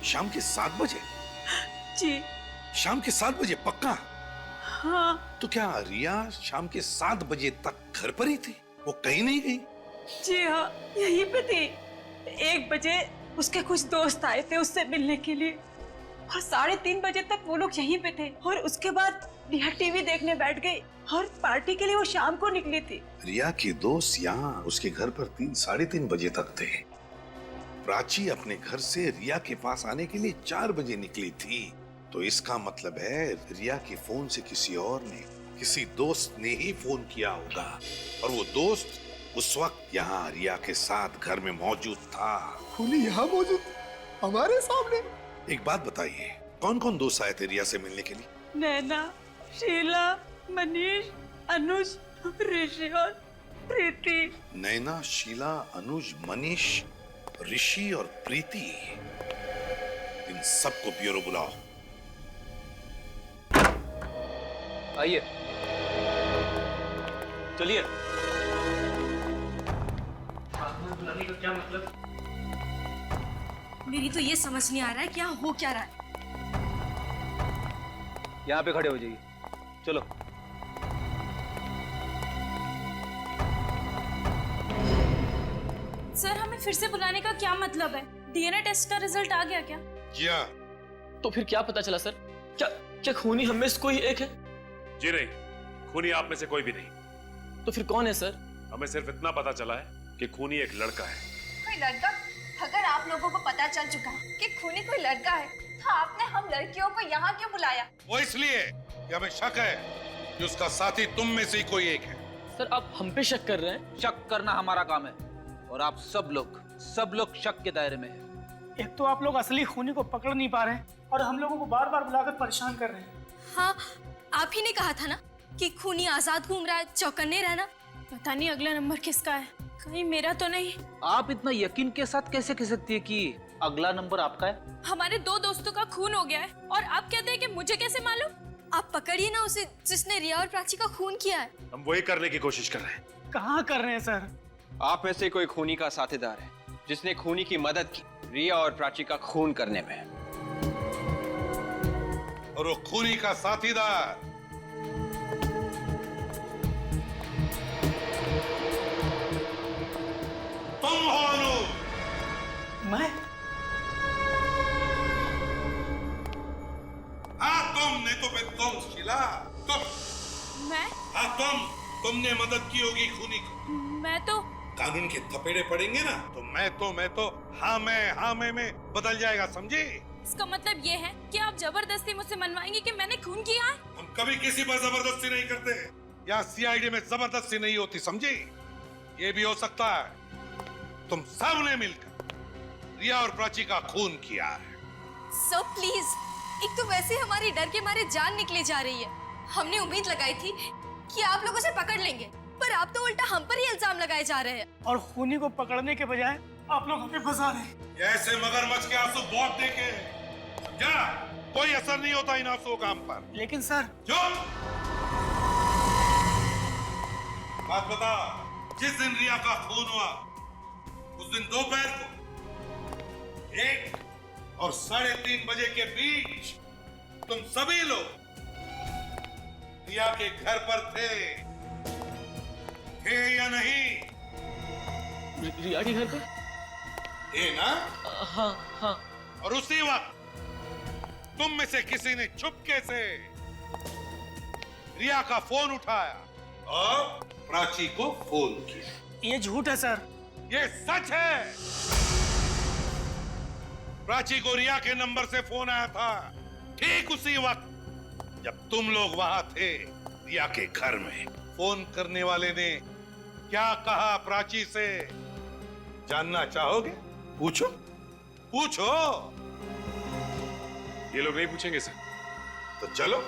A: शाम के 7 बजे?
N: जी।
A: शाम के 7 बजे पक्का?
N: हाँ।
A: तो क्या रिया शाम के 7 बजे तक घर पर ही थी, वो कहीं नहीं गई?
N: जी हाँ, यहीं पे थी। 1 बजे उसके कुछ दोस्त आए थे उससे मिलने के लिए, और 3:30 बजे तक वो लोग यहीं पे थे, और उसके बाद रिया टीवी देखने बैठ गई, और पार्टी के लिए वो शाम को निकली थी।
A: रिया के दोस्त यहाँ उसके घर पर 3-3:30 बजे तक थे। प्राची अपने घर से रिया के पास आने के लिए 4 बजे निकली थी, तो इसका मतलब है रिया के फोन से किसी और ने, किसी दोस्त ने ही फोन किया होगा, और वो दोस्त उस वक्त यहाँ रिया के साथ घर में मौजूद था।
O: खूनी यहाँ मौजूद हमारे सामने?
A: एक बात बताइए, कौन कौन दोस्त आए थे रिया से मिलने के लिए?
N: नैना, शीला, मनीष, अनुज, ऋषि और प्रीति।
A: नैना, शीला, अनुज, मनीष, ऋषि और प्रीति, इन सबको ब्यूरो बुलाओ।
I: आइए।
L: चलिए।
N: बुलाने का क्या मतलब?
C: मेरी तो ये समझ नहीं आ रहा है क्या हो क्या रहा है।
I: यहाँ पे खड़े हो जाइए। चलो।
M: सर हमें फिर से बुलाने का क्या मतलब है? डीएनए टेस्ट का रिजल्ट आ गया क्या?
A: जी हाँ।
E: तो फिर क्या पता चला सर? क्या क्या खूनी हम में से कोई एक है?
L: जी नहीं, खूनी आप में से कोई भी नहीं।
E: तो फिर कौन है सर?
L: हमें सिर्फ इतना पता चला है कि खूनी एक लड़का है।
M: कोई लड़का? अगर आप लोगों को पता चल चुका है कि खूनी कोई लड़का है, तो आपने हम लड़कियों को यहाँ क्यों बुलाया?
A: वो इसलिए कि हमें शक है कि उसका साथी तुम में से ही कोई एक है।
E: सर आप हम पे शक कर रहे हैं?
I: शक करना हमारा काम है और आप सब लोग शक के दायरे में हैं।
P: एक तो आप लोग असली खूनी को पकड़ नहीं पा रहे हैं और हम लोगों को बार बार बुलाकर परेशान कर रहे हैं।
C: हाँ, आप ही ने कहा था ना कि खूनी आजाद घूम रहा है, चौकन्ने रहना।
M: पता नहीं अगला नंबर किसका है, कहीं मेरा तो नहीं।
I: आप इतना यकीन के साथ कैसे कह सकती है कि अगला नंबर आपका है?
M: हमारे 2 दोस्तों का खून हो गया है और आप कहते हैं कि मुझे कैसे मालूम?
C: आप पकड़िए ना उसे जिसने रिया और प्राची का खून किया है।
L: हम वही करने की कोशिश कर रहे हैं।
P: कहाँ कर रहे हैं सर?
H: आप में से कोई खूनी का साथीदार है जिसने खूनी की मदद की रिया और प्राची का खून करने में।
A: और वो खूनी का साथीदार तुम हो अनु।
P: मैं?
A: हाँ तुम, नहीं तो फिर तुम शीला, तुम।
M: मैं?
A: हाँ तुमने मदद की होगी खूनी को।
M: मैं तो
A: कानून के थपेड़े पड़ेंगे ना तो मैं तो हाँ मैं बदल जाएगा, समझे?
M: इसका मतलब ये है कि आप जबरदस्ती मुझसे मनवाएंगे कि मैंने खून किया है?
A: हम कभी किसी पर जबरदस्ती नहीं करते। यहाँ सीआईडी में जबरदस्ती नहीं होती, समझे? ये भी हो सकता है तुम सब ने मिलकर रिया और प्राची का खून किया है।
C: सर प्लीज, एक तो वैसे हमारी डर के मारे जान निकले जा रही है। हमने उम्मीद लगाई थी कि आप लोग उसे पकड़ लेंगे, पर आप तो उल्टा हम पर ही इल्जाम लगाए जा रहे हैं।
P: और खूनी को पकड़ने के बजाय आप लोग हमें फंसा रहे हैं।
A: ऐसे मगरमच्छ के आंसू बहुत देखे, समझा? कोई असर नहीं होता इन आंसुओं का हम पर।
P: लेकिन सर
A: जो बात बता, जिस दिन रिया का खून हुआ उस दिन दोपहर को 1 और 3:30 बजे के बीच तुम सभी लोग रिया के घर पर थे या नहीं?
E: रिया के घर पे?
A: थे ना?
E: हाँ।
A: और उसी वक्त तुम में से किसी ने चुपके से रिया का फोन उठाया और प्राची को फोन किया।
P: ये झूठ है सर।
A: ये सच है। प्राची को रिया के नंबर से फोन आया था ठीक उसी वक्त जब तुम लोग वहां थे रिया के घर में। फोन करने वाले ने क्या कहा प्राची से जानना चाहोगे? पूछो।
L: ये लोग नहीं पूछेंगे सर।
A: तो चलो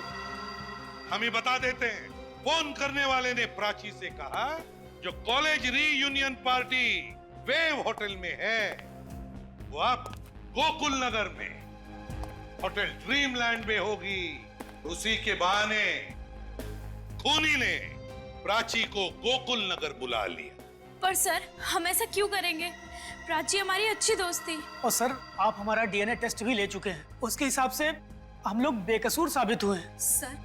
A: हम ही बता देते हैं। फोन करने वाले ने प्राची से कहा जो college reunion party wave hotel में है वो अब गोकुल नगर में होटल ड्रीमलैंड में होगी। उसी के बहाने खूनी ने प्राची को गोकुल नगर बुला लिया।
M: पर सर हम ऐसा क्यों करेंगे? प्राची हमारी अच्छी दोस्त थी।
P: और सर आप हमारा डीएनए टेस्ट भी ले चुके हैं, उसके हिसाब से हम लोग बेकसूर साबित हुए हैं।
C: सर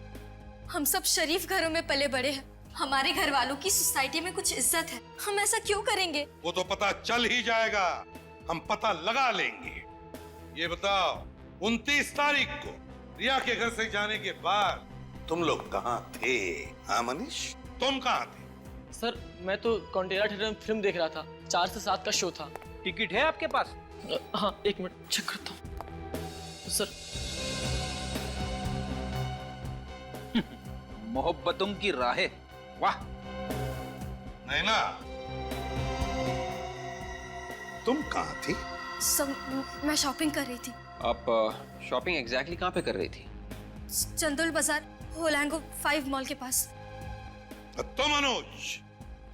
C: हम सब शरीफ घरों में पले बड़े हैं, हमारे घर वालों की सोसाइटी में कुछ इज्जत है, हम ऐसा क्यों करेंगे?
A: वो तो पता चल ही जाएगा, हम पता लगा लेंगे। ये बताओ 29 तारीख को रिया के घर से जाने के बाद तुम लोग कहाँ थे? हाँ मनीष, तुम कहाँ थे?
E: सर मैं तो कॉन्टेरा थिएटर में फिल्म देख रहा था। 4 से 7 का शो था।
I: टिकट है आपके पास?
E: हाँ 1 मिनट चेक करता हूँ सर।
I: मोहब्बतों की राहें, वाह।
A: नहीं ना, तुम कहाँ थी?
C: सब मैं शॉपिंग कर रही थी।
H: आप शॉपिंग एग्जैक्टली कहाँ पे कर रही थी?
C: चंदोल बाजार होलांगो 5 मॉल के पास।
A: तुम अनुज,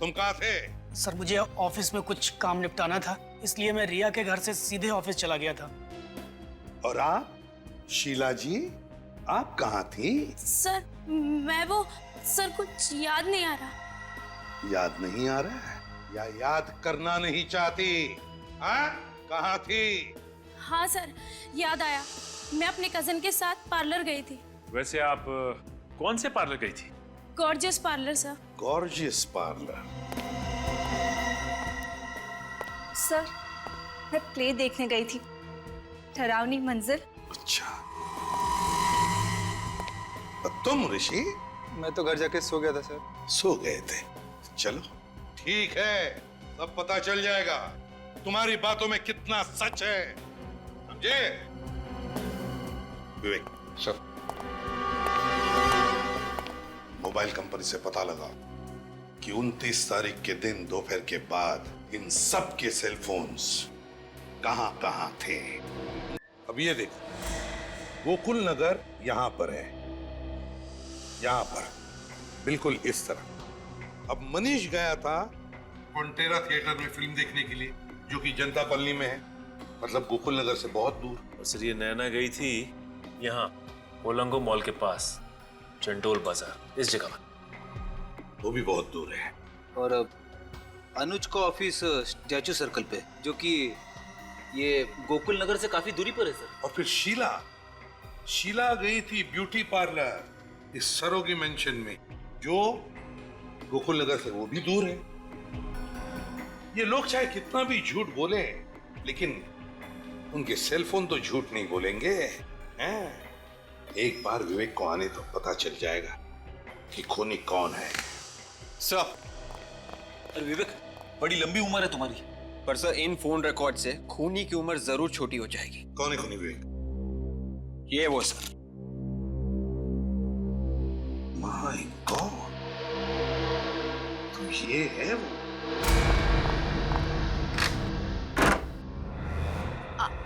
A: तुम कहाँ थे?
P: सर मुझे ऑफिस में कुछ काम निपटाना था, इसलिए मैं रिया के घर से सीधे ऑफिस चला गया था।
A: और आप शीला जी, आप कहाँ थी?
M: सर मैं वो सर कुछ याद नहीं आ रहा।
A: याद नहीं आ रहा है या याद करना नहीं चाहती? हाँ कहाँ थी?
M: हाँ सर याद आया, मैं अपने कजन के साथ पार्लर गई थी।
L: वैसे आप कौन से पार्लर गई थी?
B: Gorgeous parlour sir.
A: Gorgeous parlour?
M: Sir, मैं प्ले देखने गई थी, डरावनी मंजिल।
A: अच्छा, तुम ऋषि?
Q: मैं तो घर जाके सो गया था सर।
A: सो गए थे? चलो ठीक है, सब पता चल जाएगा तुम्हारी बातों में कितना सच है, समझे? विवेक सर, मोबाइल कंपनी से पता लगा कि 29 तारीख के दिन दोपहर के बाद इन सब के सेल फोन्स कहां थे। अब ये देखो, गोकुल नगर यहां पर है, यहां पर बिल्कुल इस तरह। अब मनीष गया था फोंटेरा थिएटर में फिल्म देखने के लिए, जो कि जनता कॉलोनी में है, मतलब गोकुल नगर से बहुत दूर।
L: और सर ये नैना गई थी यहाँ ओलंगो मॉल के पास, चंडोल बाजार, इस जगह पर।
A: वो भी बहुत दूर है।
I: और अनुज का ऑफिस स्टैचू सर्कल पे, जो कि ये गोकुल नगर से काफी दूरी पर है सर।
A: और फिर शीला गई थी ब्यूटी पार्लर इस सरोगी मेंशन में, जो गोकुल नगर से वो भी दूर है। ये लोग चाहे कितना भी झूठ बोले, लेकिन उनके सेलफोन तो झूठ नहीं बोलेंगे, हैं? एक बार विवेक को आने तो पता चल जाएगा कि खूनी कौन है।
H: सर,
I: अरे विवेक, बड़ी लंबी उम्र है तुम्हारी।
H: पर सर, इन फोन रिकॉर्ड से खूनी की उम्र जरूर छोटी हो जाएगी।
A: कौन है खूनी विवेक?
H: ये वो सर।
A: माय गॉड, तो ये है वो।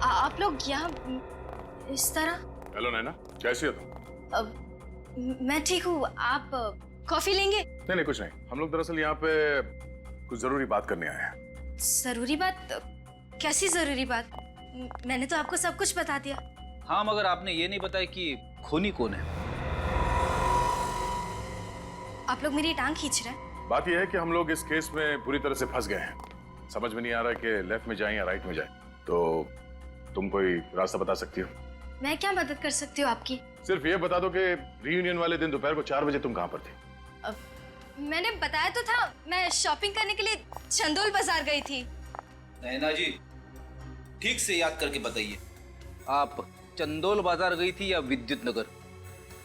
C: आप लोग यहाँ इस तरह?
G: हेलो नैना, कैसी हो तुम?
C: मैं ठीक हूँ, आप कॉफी लेंगे?
G: नहीं कुछ नहीं, हम लोग दरअसल यहाँ पे कुछ जरूरी बात करने आए हैं।
C: जरूरी बात? कैसी जरूरी बात? मैंने तो आपको सब कुछ बता दिया।
I: हाँ, मगर आपने ये नहीं बताया कि खूनी कौन है।
C: आप लोग मेरी टांग खींच रहे हैं।
G: बात यह है कि हम लोग इस केस में बुरी तरह से फंस गए हैं। समझ में नहीं आ रहा कि लेफ्ट में जाएं या राइट में जाएं। तो तुम कोई रास्ता बता सकती हो?
C: मैं क्या मदद कर सकती हूँ आपकी?
G: सिर्फ ये बता दो कि रीयूनियन वाले दिन दोपहर को 4 बजे तुम कहाँ पर थी?
C: मैंने बताया तो था, मैं शॉपिंग करने के लिए चंदोल बाजार गई थी।
I: नैना जी, ठीक से याद करके बताइए, आप चंदोल बाजार गई थी या विद्युत नगर?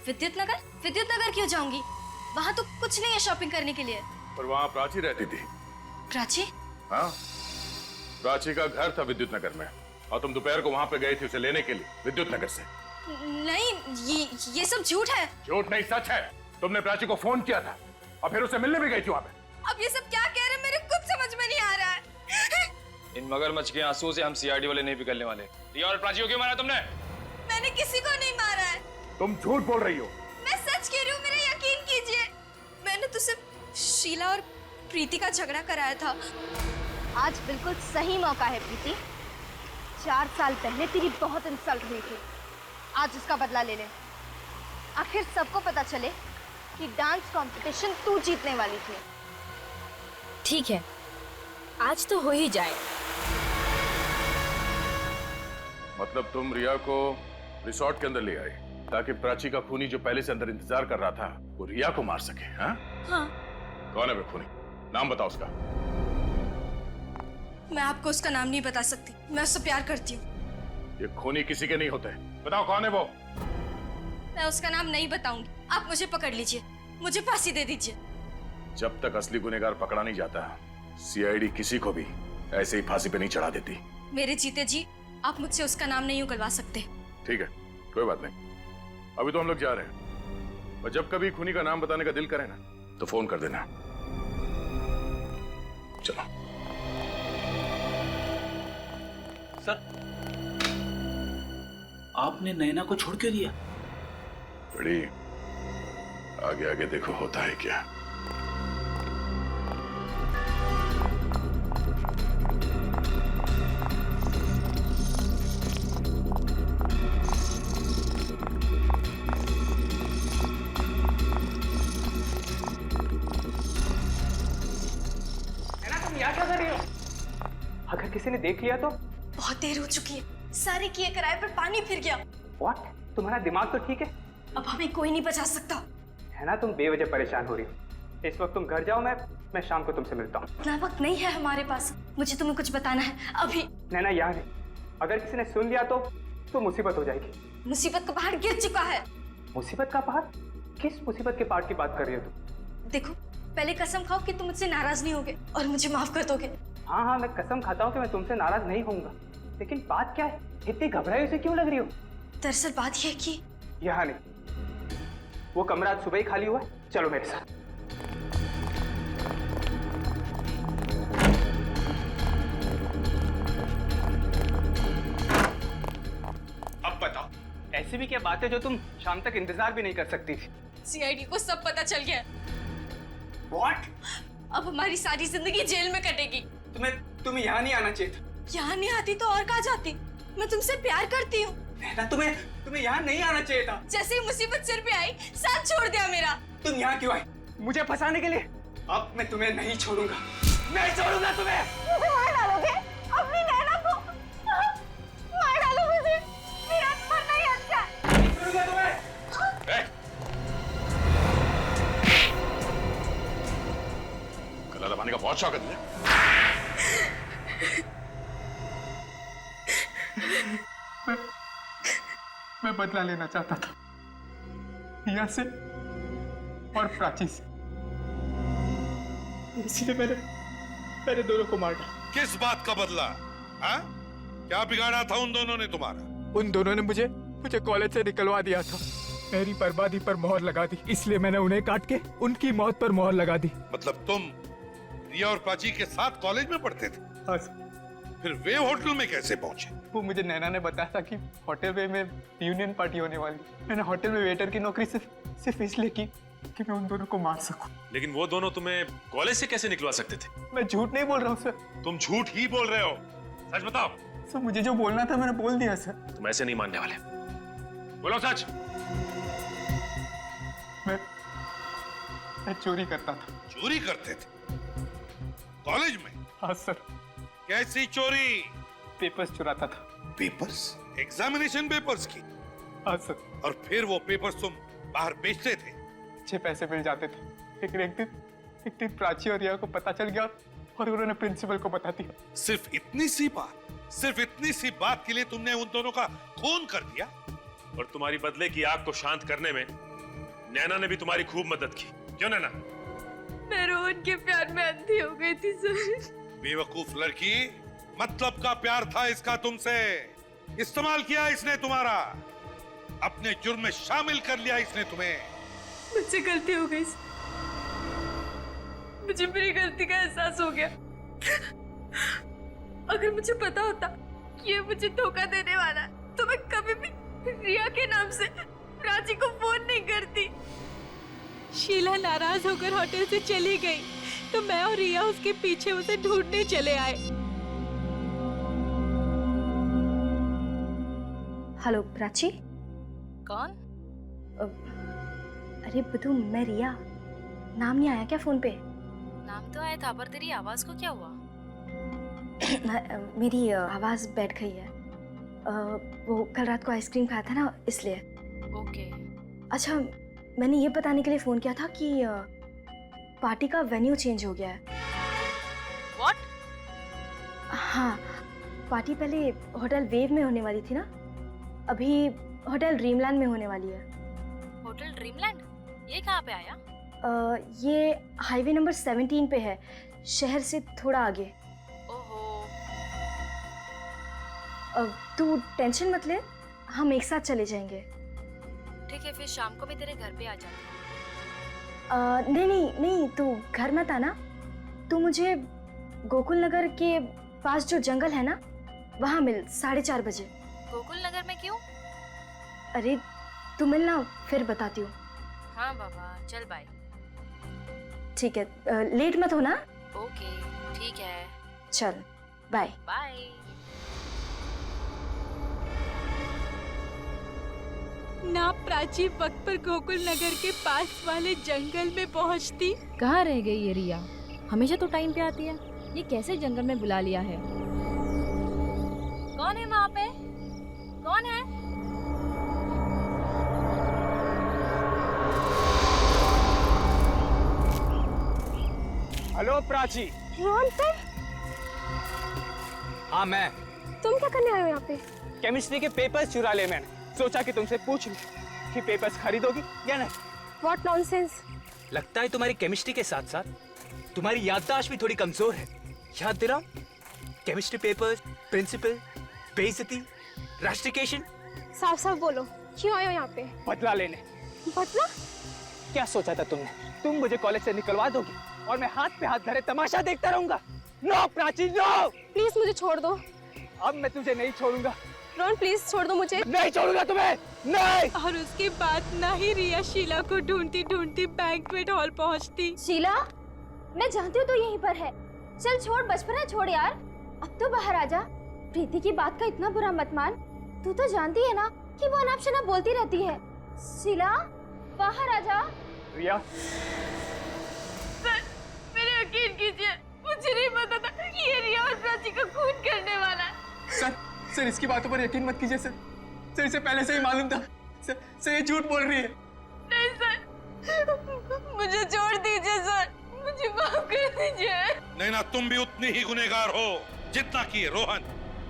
C: विद्युत नगर? विद्युत नगर क्यों जाऊंगी? वहाँ तो कुछ नहीं है शॉपिंग करने के लिए।
G: पर वहाँ प्राची रहती थी।
C: प्राची?
G: हाँ, प्राची का घर था विद्युत नगर में, और तुम दोपहर को वहाँ पे गई थी उसे लेने के लिए विद्युत नगर से।
C: नहीं, ये सब झूठ है।
G: झूठ नहीं, सच है। तुमने प्राची को फोन किया था और फिर उसे मिलने भी गई थी वहाँ पे।
C: अब ये सब क्या कह रहे हैं, मेरे कुछ समझ में नहीं आ रहा है।
R: इन मगरमच्छ के आंसुओं से हम सीआईडी वाले नहीं पिघलने वाले। रिया और प्राची को क्यों मारा तुमने?
C: मैंने किसी को नहीं मारा है।
G: तुम झूठ बोल रही हो।
C: मैं सच कह रही हूँ, मेरा यकीन कीजिए। मैंने तो सिर्फ शीला और प्रीति का झगड़ा कराया था। आज बिल्कुल सही मौका है प्रीति। 4 साल पहले तेरी बहुत इंसल्ट हुई थी, आज उसका बदला ले ले। आखिर सबको पता चले कि डांस कंपटीशन तू जीतने वाली थी।
B: ठीक है, आज तो हो ही जाए।
G: मतलब तुम रिया को रिसोर्ट के अंदर ले आए ताकि प्राची का खूनी जो पहले से अंदर इंतजार कर रहा था वो रिया को मार सके? हाँ?
C: हाँ।
G: कौन है वो खूनी? नाम बताओ उसका।
C: मैं आपको उसका नाम नहीं बता सकती, मैं उससे प्यार करती हूँ।
G: ये खूनी किसी के नहीं होते। बताओ कौन है वो?
C: मैं उसका नाम नहीं बताऊंगी, आप मुझे पकड़ लीजिए, मुझे फांसी दे दीजिए।
G: जब तक असली गुनहगार पकड़ा नहीं जाता, सीआईडी किसी को भी ऐसे ही फांसी पे नहीं चढ़ा देती।
C: मेरे जीते जी आप मुझसे उसका नाम नहीं उगलवा सकते।
G: ठीक है, कोई बात नहीं। अभी तो हम लोग जा रहे हैं, और जब कभी खूनी का नाम बताने का दिल करे ना तो फोन कर देना। चलो।
I: सर, आपने नैना को छोड़ क्यों दिया?
G: बड़ी आगे आगे देखो होता है क्या।
F: तुम यहाँ क्या कर रही हो? अगर किसी ने देख लिया तो?
C: बहुत देर हो चुकी है, सारे किए कराए पर पानी फिर गया।
F: What? तुम्हारा दिमाग तो ठीक है?
M: अब हमें कोई नहीं बचा सकता।
D: है ना, तुम बेवजह परेशान हो रही हो। इस वक्त तुम घर जाओ, मैं शाम को तुमसे मिलता हूँ।
M: इतना वक्त नहीं है हमारे पास, मुझे तुम्हें कुछ बताना है अभी।
D: नैना यहाँ नहीं, अगर किसी ने सुन लिया तो मुसीबत हो जाएगी।
M: मुसीबत का पहाड़ गिर चुका है।
D: मुसीबत का पहाड़? किस मुसीबत के पहाड़ की बात कर रही हो तुम?
M: देखो, पहले कसम खाओ कि तुम मुझसे नाराज नहीं होगे और मुझे माफ कर दोगे।
D: हाँ, मैं कसम खाता हूँ कि मैं तुमसे नाराज नहीं होऊंगा, लेकिन बात क्या है? इतनी घबराई हुई से क्यों लग रही हो?
M: दरअसल बात यह है कि
D: यहाँ नहीं, वो कमरा आज सुबह ही खाली हुआ है, चलो मेरे साथ। अब बताओ, ऐसी भी क्या बात है जो तुम शाम तक इंतजार भी नहीं कर सकती थी?
M: सीआईडी को सब पता चल गया।
D: What?
M: अब हमारी सारी जिंदगी जेल में कटेगी।
D: तुम्हें यहाँ नहीं आना चाहिए था।
M: यहाँ नहीं आती तो और कहाँ जाती? मैं तुमसे प्यार करती हूँ।
D: तुम्हें यहाँ नहीं आना चाहिए था।
M: जैसे ही मुसीबत सिर पे आई, साथ छोड़ दिया मेरा।
D: तुम यहाँ क्यों आई? मुझे फंसाने के लिए? अब मैं तुम्हें नहीं छोड़ूंगा, नहीं छोड़ूंगा तुम्हें।
C: मुझे मार डालोगे? अपनी नैना को मार डालो मुझे। मेरा मरना ही अच्छा है।
D: छोड़ूंगा तुम्हें।
A: गला दबाने का बहुत शौक है तुझे?
F: मैं बदला लेना चाहता था रिया से और प्राची से, इसलिए मैंने दोनों को मार डाला।
A: किस बात का बदला? हाँ? क्या बिगाड़ा था उन दोनों ने तुम्हारा?
F: उन दोनों ने मुझे कॉलेज से निकलवा दिया था, मेरी बर्बादी पर मोहर लगा दी, इसलिए मैंने उन्हें काट के उनकी मौत पर मोहर लगा दी।
A: मतलब तुम रिया और प्राची के साथ कॉलेज में पढ़ते थे?
F: हाँ सर।
A: फिर वेव होटल में कैसे पहुंचे?
F: वो मुझे नैना ने बताया था कि होटल में रियूनियन पार्टी होने वाली। मैंने होटल में वेटर की नौकरी सिर्फ इसलिए की कि मैं उन दोनों को मार सकूं।
L: लेकिन वो दोनों तुम्हें कॉलेज से कैसे निकलवा सकते थे?
F: मैं झूठ नहीं बोल रहा हूँ सर।
L: तुम झूठ ही बोल रहे हो, सच बताओ।
F: सर, मुझे जो बोलना था मैंने बोल दिया सर।
L: तुम ऐसे नहीं मानने वाले, बोलो सच।
F: मैं चोरी करता था।
A: चोरी करते थे कॉलेज में?
F: हाँ सर।
A: कैसी चोरी?
F: पेपर्स चुराता था।
A: पेपर्स? एग्जामिनेशन पेपर्स की?
F: हाँ सर।
A: और फिर वो पेपर्स तुम बाहर बेचते थे?
F: अच्छे पैसे मिल जाते थे, लेकिन एक दिन प्राची और रिया को पता चल गया और उन्होंने प्रिंसिपल को बता दिया।
A: सिर्फ इतनी सी बात के लिए तुमने उन दोनों का खून कर दिया?
L: और तुम्हारी बदले की आग को शांत करने में नैना ने भी तुम्हारी खूब मदद की, क्यों नैना?
B: मैं रोहन के प्यार में अंधी हो गई थी सर।
A: बेवकूफ लड़की, मतलब का प्यार था इसका तुमसे, इस्तेमाल किया इसने तुम्हारा, अपने जुर्म में शामिल कर लिया इसने तुम्हें।
B: मुझसे गलती हो गई, मुझे मेरी गलती का एहसास हो गया। अगर मुझे पता होता कि ये मुझे धोखा देने वाला है तो मैं कभी भी रिया के नाम से प्राची को फोन नहीं करती। शीला नाराज होकर होटल से चली गई तो मैं और रिया उसके पीछे उसे ढूंढने चले आए।
C: हेलो प्राची।
B: कौन?
C: अरे बधू, मैं रिया। नाम नहीं आया क्या फोन पे?
B: नाम तो आया था, पर तेरी आवाज को क्या हुआ?
C: मेरी आवाज बैठ गई है। वो कल रात को आइसक्रीम खाया था ना, इसलिए।
B: ओके।
C: अच्छा, मैंने ये बताने के लिए फोन किया था कि पार्टी का वेन्यू चेंज हो गया है।
B: What?
C: हाँ, पार्टी पहले होटल वेव में होने वाली थी ना, अभी होटल ड्रीमलैंड में होने वाली है।
B: Hotel dreamland? ये कहाँ पे आया?
C: ये हाईवे नंबर 17 पे है, शहर से थोड़ा आगे।
B: ओहो।
C: तू टेंशन मत ले, हम एक साथ चले जाएंगे।
B: ठीक है, फिर शाम को भी तेरे घर पे आ जाते।
C: नहीं, तू घर मत आना। तू मुझे गोकुल नगर के पास जो जंगल है ना, वहाँ मिल 4:30 बजे।
B: गोकुल नगर में क्यों?
C: अरे तू मिलना, फिर बताती हूँ।
B: हाँ बाबा, चल बाय।
C: ठीक है, लेट मत होना।
B: ओके, ठीक है।
C: चल, बाय।
B: बाय। ना प्राची वक्त पर गोकुल नगर के पास वाले जंगल में पहुंचती।
S: कहाँ रह गई ये रिया? हमेशा तो टाइम पे आती है, ये कैसे जंगल में बुला लिया है?
B: कौन है वहाँ पे? कौन है?
F: हेलो प्राची।
C: रोहन तुम?
F: हाँ मैं।
C: तुम क्या करने आए हो यहाँ पे?
F: केमिस्ट्री के पेपर्स चुरा ले मैंने। सोचा कि तुमसे पूछ लूं कि पेपर्स खरीदोगी या नहीं।
C: What nonsense?
F: लगता है तुम्हारी केमिस्ट्री के साथ साथ तुम्हारी याददाश्त भी थोड़ी कमजोर है। याद दिलाओ, केमिस्ट्री पेपर्स, प्रिंसिपल, बेइज्जती, रास्टिकेशन।
C: साफ साफ बोलो, क्यों आए हो यहाँ पे?
F: बदला लेने।
C: बदला?
F: क्या सोचा था तुमने? तुम मुझे कॉलेज से निकलवा दोगी और मैं हाथ पे हाथ धरे तमाशा देखता रहूंगा? No Prachi no!
C: प्लीज मुझे छोड़ दो।
F: अब मैं तुझे नहीं छोड़ूंगा।
C: रोहन प्लीज छोड़ दो मुझे।
F: नहीं छोड़ूंगा तुम्हें, नहीं।
B: और उसके बाद ना ही रिया शीला को ढूंढती ढूंढती बैंक्वेट हॉल पहुंचती।
C: शीला, मैं जानती हूँ तो यहीं पर है। चल छोड़, बचपना छोड़ यार, अब तो बाहर आ जा। प्रीति की बात का इतना बुरा मत मान। तू तो जानती है ना कि वो अनाप शनाप बोलती रहती है। शीला, बाहर आ जा।
F: रिया,
B: सर, मेरे यकीन कीजिए, मुझे नहीं पता था कि ये रिया और प्राची का खून करने वाला है।
F: सर इसकी बातों पर यकीन मत कीजिए सर। सर इसे पहले से ही मालूम था। सर ये झूठ बोल रही है।
B: नहीं सर, मुझे छोड़ दीजिए सर, मुझे माफ कर दीजिए।
A: नैना, तुम भी उतनी ही गुनहगार हो जितना कि रोहन।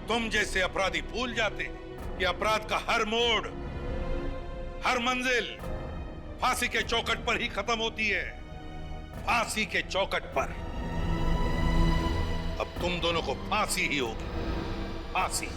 A: तुम जैसे अपराधी भूल जाते हैं कि अपराध का हर मोड़, हर मंजिल फांसी के चौखट पर ही खत्म होती है। फांसी के चौखट पर। अब तुम दोनों को फांसी ही होगी, फांसी।